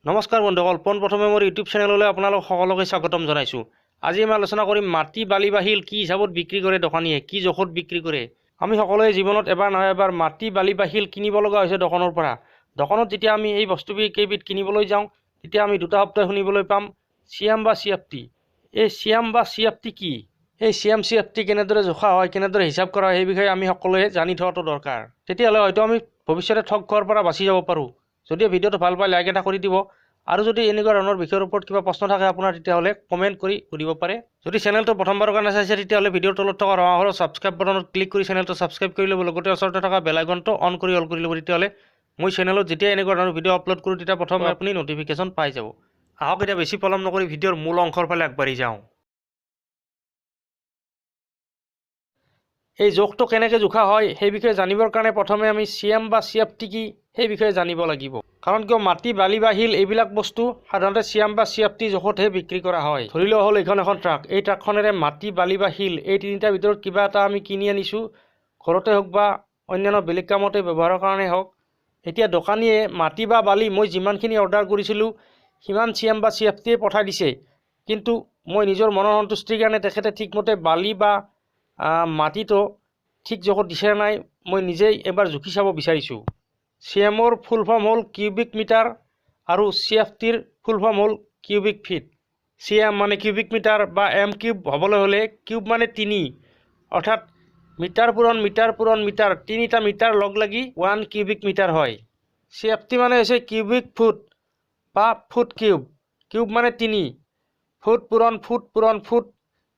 নমস্কাৰ বন্ধুসকল, পোনপ্ৰথমে মোৰ ইউটিউব চেনেললৈ আপোনালোক সকলোকে স্বাগতম জনাইছোঁ। আজি আমি আলোচনা কৰিম মাটি বালি বা শিল কি হিচাপত বিক্ৰী কৰে দোকানীয়ে, কি জোখত বিক্ৰী কৰে। আমি সকলোৱে জীৱনত এবাৰ নহয় এবাৰ মাটি বালি বা শিল কিনিব লগা হৈছে দোকানৰ পৰা। দোকানত যেতিয়া আমি এই বস্তুকেইবিধ কিনিবলৈ যাওঁ তেতিয়া আমি দুটা শব্দ শুনিবলৈ পাম, চিয়াম বা চিএফটি। এই চিয়াম বা চিএফটি কি, এই চিয়াম চিএফটি কেনেদৰে জোখা হয়, কেনেদৰে হিচাপ কৰা হয়, সেই বিষয়ে আমি সকলোৱে জানি থোৱাটো দৰকাৰ। তেতিয়াহ'লে হয়তো আমি ভৱিষ্যতে ঠগ খোৱাৰ পৰা বাচি যাব পাৰোঁ। যদি ভিডিঅ'টো ভাল পায় লাইক এটা কৰি দিব, আৰু যদি এনেকুৱা ধৰণৰ বিষয়ৰ ওপৰত কিবা প্ৰশ্ন থাকে আপোনাৰ তেতিয়াহ'লে কমেণ্ট কৰি সুধিব পাৰে। যদি চেনেলটো প্ৰথমবাৰৰ কাৰণে চাইছে তেতিয়াহ'লে ভিডিঅ'ৰ তলত থকা ৰঙা ঘৰৰ ছাবস্ক্ৰাইব বাটনত ক্লিক কৰি চেনেলটো ছাবস্ক্ৰাইব কৰি ল'ব, লগতে ওচৰতে থকা বেল আইকনটো অন কৰি অল কৰি ল'ব। তেতিয়াহ'লে মই চেনেলত যেতিয়া এনেকুৱা ধৰণৰ ভিডিঅ' আপলোড কৰোঁ তেতিয়া প্ৰথমে আপুনি নটিফিকেশ্যন পাই যাব। আহক এতিয়া বেছি পলম নকৰি ভিডিঅ'ৰ মূল অংশৰ ফালে আগবাঢ়ি যাওঁ। এই জোখটো কেনেকৈ জোখা হয় সেই বিষয়ে জানিবৰ কাৰণে প্ৰথমে আমি চিএম বা চিএফটি কি সেই বিষয়ে জানিব লাগিব। কাৰণ কিয় মাটি বালি বা শিল এইবিলাক বস্তু সাধাৰণতে চিয়াম বা চিএফটি জোখতহে বিক্ৰী কৰা হয়। ধৰি লোৱা হ'ল এইখন এখন ট্ৰাক, এই ট্ৰাকখনেৰে মাটি বালি বা শিল এই তিনিটাৰ ভিতৰত কিবা এটা আমি কিনি আনিছোঁ, ঘৰতে হওক বা অন্যান্য বেলেগ কামতে ব্যৱহাৰৰ কাৰণে হওক। এতিয়া দোকানীয়ে মাটি বা বালি মই যিমানখিনি অৰ্ডাৰ কৰিছিলোঁ সিমান চিএম বা চিএফটিয়ে পঠাই দিছে, কিন্তু মই নিজৰ মনৰ সন্তুষ্টিৰ কাৰণে তেখেতে ঠিকমতে বালি বা মাটিটো ঠিক জোখত দিছে নাই মই নিজেই এবাৰ জুখি চাব বিচাৰিছোঁ। চিএমৰ ফুল ফৰ্ম হ'ল কিউবিক মিটাৰ আৰু চিএফটিৰ ফুল ফৰ্ম হ'ল কিউবিক ফিট। চিএম মানে কিউবিক মিটাৰ বা এম কিউব হ'বলৈ হ'লে কিউব মানে 3, অৰ্থাৎ মিটাৰ পূৰণ মিটাৰ পূৰণ মিটাৰ, 3টা মিটাৰ লগ লাগি 1 কিউবিক মিটাৰ হয়। চিএফটি মানে হৈছে কিউবিক ফুট বা ফুট কিউব। কিউব মানে 3, ফুট পূৰণ ফুট পূৰণ ফুট,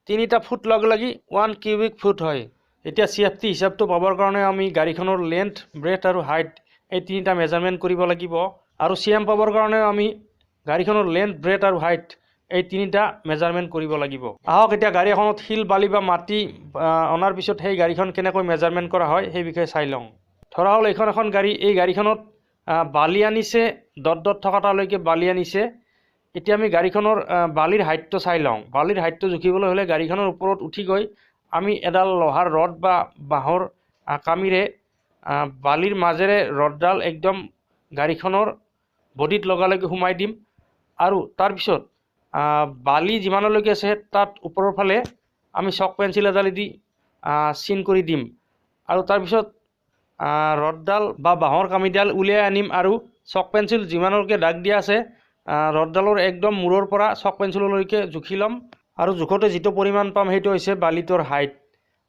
3টা ফুট লগ লাগি 1 কিউবিক ফুট হয়। এতিয়া চিএফটি হিচাপটো পাবৰ কাৰণে আমি গাড়ীখনৰ লেন্থ, ব্ৰেথ আৰু হাইট এই 3টা মেজাৰমেণ্ট কৰিব লাগিব। আৰু চিএম পাবৰ কাৰণে আমি গাড়ীখনৰ লেন্থ, ব্ৰেথ আৰু হাইট এই 3টা মেজাৰমেণ্ট কৰিব লাগিব। আহক এতিয়া গাড়ী এখনত শিল বালি বা মাটি অনাৰ পিছত সেই গাড়ীখন কেনেকৈ মেজাৰমেণ্ট কৰা হয় সেই বিষয়ে চাই লওঁ। ধৰা হ'ল এইখন এখন গাড়ী, এই গাড়ীখনত বালি আনিছে, ডট ডট থকা তালৈকে বালি আনিছে। এতিয়া আমি গাড়ীখনৰ বালিৰ হাইটটো চাই লওঁ। বালিৰ হাইটটো জুখিবলৈ হ'লে গাড়ীখনৰ ওপৰত উঠি গৈ আমি এডাল লোহাৰ ৰড বা বাঁহৰ কামিৰে বালিৰ মাজেৰে ৰডডাল একদম গাড়ীখনৰ বডিত লগালৈকে সোমাই দিম, আৰু তাৰপিছত বালি যিমানলৈকে আছে তাত ওপৰৰ ফালে আমি চক পেঞ্চিল এডালেদি চিন কৰি দিম, আৰু তাৰপিছত ৰডডাল বা বাঁহৰ কামিডাল উলিয়াই আনিম আৰু চক পেঞ্চিল যিমানলৈকে দাগ দিয়া আছে ৰডডালৰ একদম মূৰৰ পৰা চক পেঞ্চিললৈকে জুখি ল'ম, আৰু জোখতে যিটো পৰিমাণ পাম সেইটো হৈছে বালিটোৰ হাইট।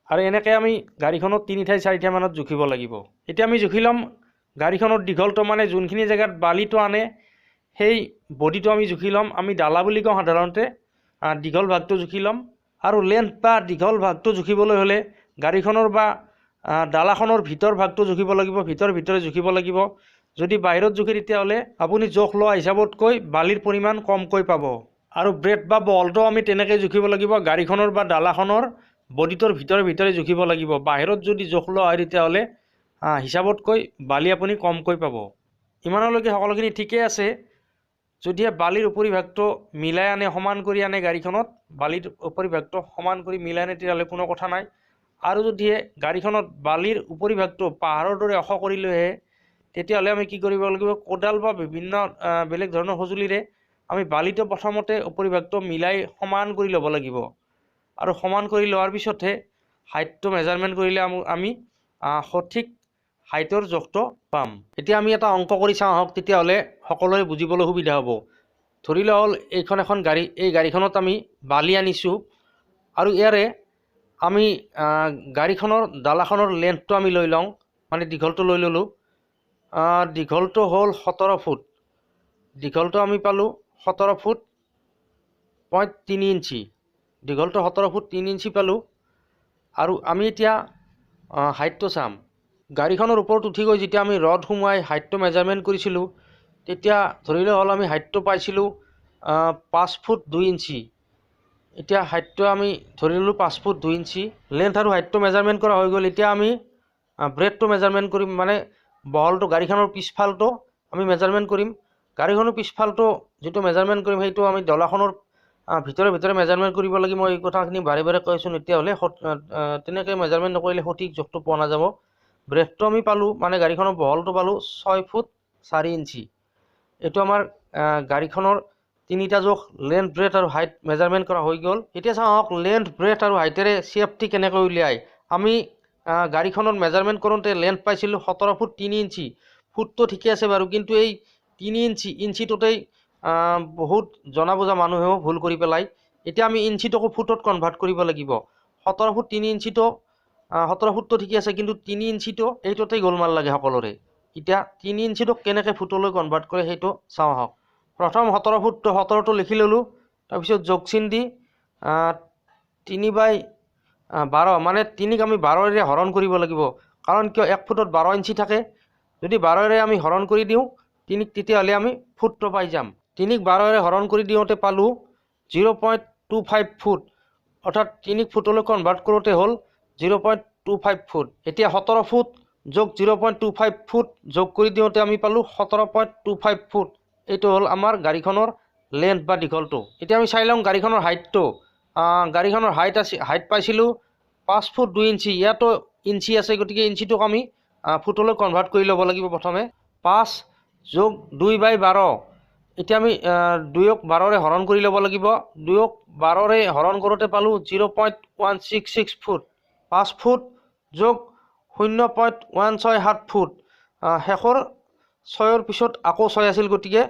আৰু এনেকৈ আমি গাড়ীখনত 3 ঠাই 4 ঠাই মানত জুখিব লাগিব। এতিয়া আমি জুখি ল'ম গাড়ীখনৰ দীঘলটো, মানে যোনখিনি জেগাত বালিটো আনে সেই বডিটো আমি জুখি ল'ম। আমি ডালা বুলি কওঁ সাধাৰণতে, দীঘল ভাগটো জুখি ল'ম। আৰু লেন্থ বা দীঘল ভাগটো জুখিবলৈ হ'লে গাড়ীখনৰ বা ডালাখনৰ ভিতৰ ভাগটো জুখিব লাগিব, ভিতৰে জুখিব লাগিব। যদি বাহিৰত জুখি তেতিয়াহ'লে আপুনি জোখ লোৱা হিচাপতকৈ বালিৰ পৰিমাণ কমকৈ পাব। আৰু ব্ৰেথ বা বহলটো আমি তেনেকৈ জুখিব লাগিব, গাড়ীখনৰ বা ডালাখনৰ বডিটোৰ ভিতৰে জুখিব লাগিব। বাহিৰত যদি জোখ লোৱা হয় তেতিয়াহ'লে হিচাপতকৈ বালি আপুনি কমকৈ পাব। ইমানলৈকে সকলোখিনি ঠিকেই আছে। যদিহে বালিৰ উপৰিভাগটো মিলাই আনে, সমান কৰি আনে গাড়ীখনত, বালিৰ উপৰিভাগটো সমান কৰি মিলাই আনে তেতিয়াহ'লে কোনো কথা নাই। আৰু যদিহে গাড়ীখনত বালিৰ উপৰিভাগটো পাহাৰৰ দৰে ওখ কৰি লৈ আহে তেতিয়াহ'লে আমি কি কৰিব লাগিব, কোদাল বা বিভিন্ন বেলেগ ধৰণৰ সঁজুলিৰে আমি বালিটো প্ৰথমতে উপৰিভাগটো মিলাই সমান কৰি ল'ব লাগিব, আৰু সমান কৰি লোৱাৰ পিছতহে হাইটটো মেজাৰমেণ্ট কৰিলে আমি সঠিক হাইটৰ জোখটো পাম। এতিয়া আমি এটা অংক কৰি চাওঁ আহক, তেতিয়াহ'লে সকলোৱে বুজিবলৈ সুবিধা হ'ব। ধৰি লোৱা হ'ল এইখন এখন গাড়ী, এই গাড়ীখনত আমি বালি আনিছোঁ, আৰু ইয়াৰে আমি গাড়ীখনৰ ডালাখনৰ লেন্থটো আমি লৈ লওঁ, মানে দীঘলটো লৈ ল'লোঁ। দীঘলটো হ'ল 17 ফুট, দীঘলটো আমি পালোঁ 17 ফুট 3 ইঞ্চি, দীঘলটো 17 ফুট 3 ইঞ্চি পালোঁ। আৰু আমি এতিয়া হাইটটো চাম। গাড়ীখনৰ ওপৰত উঠি গৈ যেতিয়া আমি ৰড সোমোৱাই হাইটটো মেজাৰমেণ্ট কৰিছিলোঁ তেতিয়া ধৰি লোৱা হ'ল আমি হাইটটো পাইছিলোঁ 5 ফুট 2 ইঞ্চি। এতিয়া হাইটটো আমি ধৰি ল'লোঁ 5 ফুট 2 ইঞ্চি। লেন্থ আৰু হাইটটো মেজাৰমেণ্ট কৰা হৈ গ'ল। এতিয়া আমি ব্ৰেথটো মেজাৰমেণ্ট কৰিম, মানে বহলটো, গাড়ীখনৰ পিছফালটো আমি মেজাৰমেণ্ট কৰিম। গাড়ীখনৰ পিছফালটো যিটো মেজাৰমেণ্ট কৰিম সেইটো আমি ডলাখনৰ ভিতৰে মেজাৰমেণ্ট কৰিব লাগিব। মই এই কথাখিনি বাৰে বাৰে কৈছোঁ, তেতিয়াহ'লে তেনেকৈ মেজাৰমেণ্ট নকৰিলে সঠিক জোখটো পোৱা নাযাব। ব্ৰেথটো আমি পালোঁ, মানে গাড়ীখনৰ বহলটো পালোঁ 6 ফুট 4 ইঞ্চি। এইটো আমাৰ গাড়ীখনৰ তিনিটা জোখ লেন্থ ব্ৰেথ আৰু হাইট মেজাৰমেণ্ট কৰা হৈ গ'ল। এতিয়া চাওক লেন্থ ব্ৰেথ আৰু হাইটেৰে CFT কেনেকৈ উলিয়াই। আমি গাড়ীখনৰ মেজাৰমেণ্ট কৰোঁতে লেন্থ পাইছিলোঁ 17 ফুট 3 ইঞ্চি। ফুটটো ঠিকে আছে বাৰু, কিন্তু এই 3 ইঞ্চিটোতেই বহুত জনা বুজা মানুহেও ভুল কৰি পেলায়। এতিয়া আমি ইঞ্চিটোকো ফুটত কনভাৰ্ট কৰিব লাগিব। 17 ফুট 3 ইঞ্চিটো 17 ফুটটো ঠিকে আছে, কিন্তু 3 ইঞ্চিটো এইটোতেই গোলমাল লাগে সকলোৰে। এতিয়া 3 ইঞ্চিটোক কেনেকৈ ফুটলৈ কনভাৰ্ট কৰে সেইটো চাওঁ আহক। প্ৰথম 17 ফুটটো 17টো লিখি ল'লোঁ, তাৰপিছত যোগচিন দি 3/12 মানে 3ক আমি 12ৰে হৰণ কৰিব লাগিব। কাৰণ কিয় 1 ফুটত 12 ইঞ্চি থাকে। যদি 12ৰে আমি হৰণ কৰি দিওঁ 3ক, তেতিয়াহ'লে আমি ফুটটো পাই যাম। 3ক 12ৰে হৰণ কৰি দিওঁতে পালোঁ 0.25 ফুট, অৰ্থাৎ 3ক ফুটলৈ কনভাৰ্ট কৰোঁতে হ'ল 0.25 ফুট। এতিয়া 17 ফুট যোগ 0.25 ফুট যোগ কৰি দিওঁতে আমি পালোঁ 17.25 ফুট। এইটো হ'ল আমাৰ গাড়ীখনৰ লেন্থ বা দীঘলটো। এতিয়া আমি চাই লওঁ গাড়ীখনৰ হাইটটো। গাড়ীখনৰ হাইট পাইছিলোঁ 5 ফুট 2 ইঞ্চি। ইয়াতো ইঞ্চি আছে, গতিকে ইঞ্চিটোক আমি ফুটলৈ কনভাৰ্ট কৰি ল'ব লাগিব। প্ৰথমে 5 যোগ 2/12। এতিয়া আমি 2ক 12ৰে হৰণ কৰি ল'ব লাগিব। 2ক 12ৰে হৰণ কৰোঁতে পালোঁ 0.166 ফুট। 5 ফুট যোগ 0.167 ফুট। শেষৰ 6ৰ পিছত আকৌ 6 আছিল, গতিকে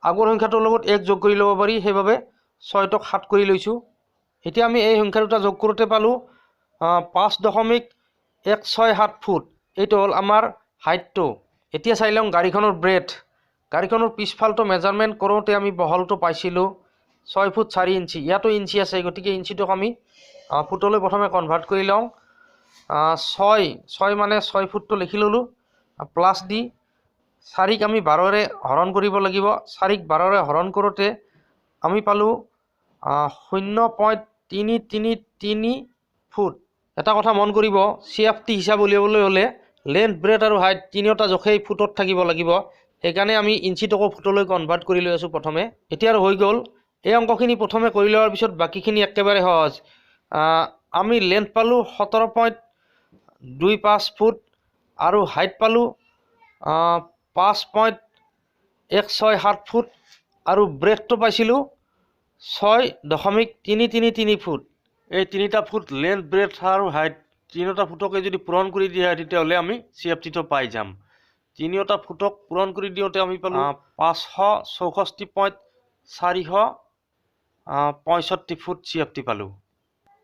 আগৰ সংখ্যাটোৰ লগত 1 যোগ কৰি ল'ব পাৰি, সেইবাবে 6টোক 7 কৰি লৈছোঁ। এতিয়া আমি এই সংখ্যা দুটা যোগ কৰোঁতে পালোঁ 5.167 ফুট। এইটো হ'ল আমাৰ হাইটটো। এতিয়া চাই লওঁ গাড়ীখনৰ ব্ৰেথ। গাড়ীখনৰ পিছফালটো মেজাৰমেণ্ট কৰোঁতে আমি বহলটো পাইছিলোঁ 6 ফুট 4 ইঞ্চি। ইয়াতো ইঞ্চি আছে, গতিকে ইঞ্চিটোক আমি ফুটলৈ প্ৰথমে কনভাৰ্ট কৰি লওঁ। 6 মানে 6 ফুটটো লিখি ল'লোঁ, প্লাছ দি 4ক আমি 12ৰে হৰণ কৰিব লাগিব। 4ক 12ৰে হৰণ কৰোঁতে আমি পালোঁ 0.333 ফুট। এটা কথা মন কৰিব, CFT হিচাপ উলিয়াবলৈ হ'লে লেন্থ ব্ৰেথ আৰু হাইট তিনিওটা জোখেই ফুটত থাকিব লাগিব। সেইকাৰণে আমি ইঞ্চিটোকো ফুটলৈ কনভাৰ্ট কৰি লৈ আছোঁ প্ৰথমে। এতিয়া আৰু হৈ গ'ল। এই অংকখিনি প্ৰথমে কৰি লোৱাৰ পিছত বাকীখিনি একেবাৰে সহজ। আমি লেন্থ পালোঁ 17.25 ফুট আৰু হাইট পালোঁ 5.167 ফুট আৰু ব্ৰেথটো পাইছিলোঁ 6.333 ফুট। এই তিনিটা ফুট লেন্থ ব্ৰেথ আৰু হাইট তিনিওটা ফুটকে যদি পূৰণ কৰি দিয়া হয়, তেতিয়াহ'লে আমি CFTটো পাই যাম। তিনিওটা ফুটক পূৰণ কৰি দিওঁতে আমি পালোঁ 564.465 ফুট CFT পালোঁ।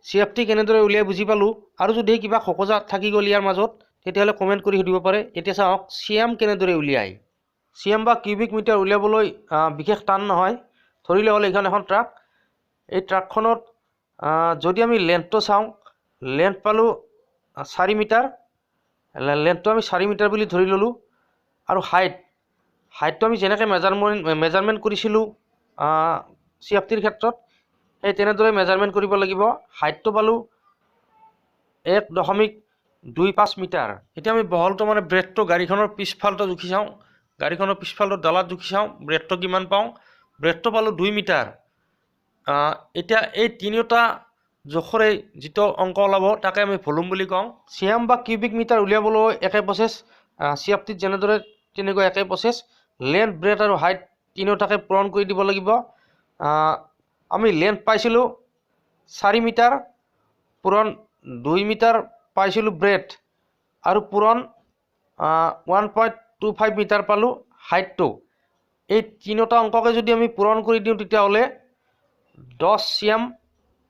CFT কেনেদৰে উলিয়াই বুজি পালোঁ। আৰু যদি কিবা খোকোজা থাকি গ'ল ইয়াৰ মাজত, তেতিয়াহ'লে কমেণ্ট কৰি সুধিব পাৰে। এতিয়া চাওক CM কেনেদৰে উলিয়াই। CM বা কিউবিক মিটাৰ উলিয়াবলৈ বিশেষ টান নহয়। ধৰিলে হ'ল এইখন এখন ট্ৰাক। এই ট্ৰাকখনত যদি আমি লেন্থটো চাওঁ, লেন্থ পালোঁ 4 মিটাৰ। লেন্থটো আমি 4 মিটাৰ বুলি ধৰি ল'লোঁ। আৰু হাইটটো আমি যেনেকৈ মেজাৰমেণ্ট কৰিছিলোঁ CFTৰ ক্ষেত্ৰত, সেই তেনেদৰে মেজাৰমেণ্ট কৰিব লাগিব। হাইটটো পালোঁ 1.25 মিটাৰ। এতিয়া আমি বহলটো মানে ব্ৰেথটো গাড়ীখনৰ পিছফালটো জুখি চাওঁ। গাড়ীখনৰ পিছফালটো ডালাত জুখি চাওঁ ব্ৰেথটো কিমান পাওঁ। ব্ৰেথটো পালোঁ 2 মিটাৰ। এতিয়া এই তিনিওটা জোখৰে যিটো অংক ওলাব তাকে আমি ভলিউম বুলি কওঁ। CM বা কিউবিক মিটাৰ উলিয়াবলৈ একে প্ৰচেছ। CFTত যেনেদৰে তেনেকৈ একে প্ৰচেছ। লেন্থ ব্ৰেথ আৰু হাইট তিনিওটাকে পূৰণ কৰি দিব লাগিব। আমি লেন্থ পাইছিলোঁ 4 মিটাৰ, পূৰণ 2 মিটাৰ পাইছিলোঁ ব্ৰেথ, আৰু পূৰণ 1.25 মিটাৰ পালোঁ হাইটটো। এই তিনিওটা অংককে যদি আমি পূৰণ কৰি দিওঁ, তেতিয়াহ'লে 10 CM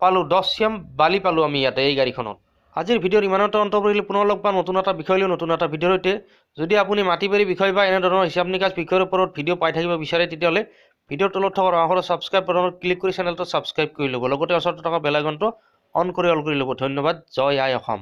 পালোঁ। 10 CM বালি পালোঁ আমি ইয়াতে এই গাড়ীখনত। আজিৰ ভিডিঅ'ত ইমানতে অন্ত পৰিলে। পুনৰ লগ পাম নতুন এটা বিষয় লৈ নতুন এটা ভিডিঅ'ৰ সৈতে। যদি আপুনি মাটি বাৰী বিষয় বা এনেধৰণৰ হিচাপ নিকাচ বিষয়ৰ ওপৰত ভিডিঅ' পাই থাকিব বিচাৰে, তেতিয়াহ'লে ভিডিঅ'ৰ তলত থকা ৰঙা ছাবস্ক্ৰাইব বাটনত ক্লিক কৰি চেনেলটো ছাবস্ক্ৰাইব কৰি ল'ব। লগতে ওচৰতে থকা বেল আইকনটো অন কৰি ল'ব। ধন্যবাদ। জয় আই অসম।